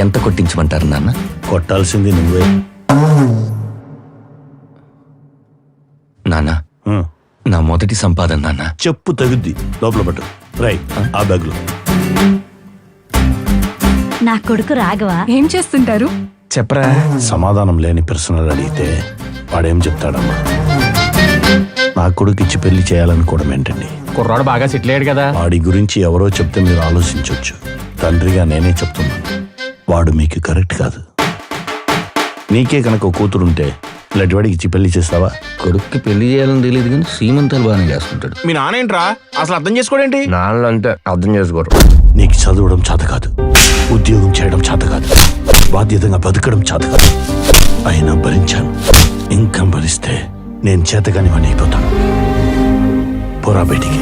ఎంత కొట్టించమంటారు నాన్న? కొట్టాల్సింది నువ్వే. నాన్న, నా మొదటి సంపాదన నాన్న. చెప్పు తగుద్ది, లోపల పట్టు. రై, ఆ బ్యాగ్లో. నా కొడుకు రాఘవ ఏం చేస్తుంటారు? చెప్పరా. సమాధానం లేని ప్రశ్నలు అడిగితే వాడేం చెప్తాడమ్మా? నా కొడుకు ఇచ్చి పెళ్లి చేయాలనుకోవడం ఏంటండి? కుర్రాడు బాగా సెటిల్ అయ్యాడు కదా. వాడి గురించి ఎవరో చెప్తే మీరు ఆలోచించవచ్చు. తండ్రిగా నేనే చెప్తున్నాను, వాడు మీకు కరెక్ట్ కాదు. నీకే కనుక ఓ కూతురుంటే ఇలాంటి వాడికి ఇచ్చి పెళ్లి చేస్తావా? కొడుక్కి పెళ్లి చేయాలని తెలియదు కానీ శ్రీమంతాలు బాగానే చేసుకుంటాడు. మీ నాన్న ఏంట్రా అసలు అర్థం చేసుకోడేంటి? నాన్న అంటే అర్థం చేసుకోరు. నీకు చదవడం చేత కాదు, ఉద్యోగం చేయడం చేత కాదు, బాధ్యతగా బతకడం చేత కాదు. అయినా భరించాను. ఇంకా భరిస్తే నేను చేతగాని వాడిని అయిపోతాను. పోరా బయటికి.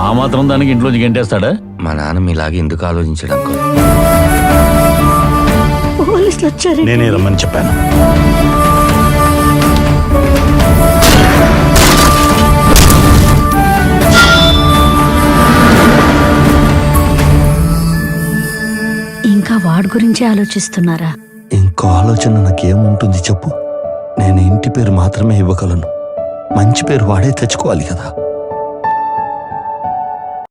ఆ మాత్రం దానికి ఇంట్లోంచి గంటేస్తాడా? మా నాన్న మీలాగే ఎందుకు ఆలోచించడం అంకుల్? పోలీసులు వచ్చారు. నేనే రమ్మని చెప్పాను. ఇంకా వాడి గురించి ఆలోచిస్తున్నారా? ఇంకో ఆలోచన నాకేముంటుంది చెప్పు? నేను ఇంటి పేరు మాత్రమే ఇవ్వగలను. మంచి పేరు వాడే తెచ్చుకోవాలి కదా.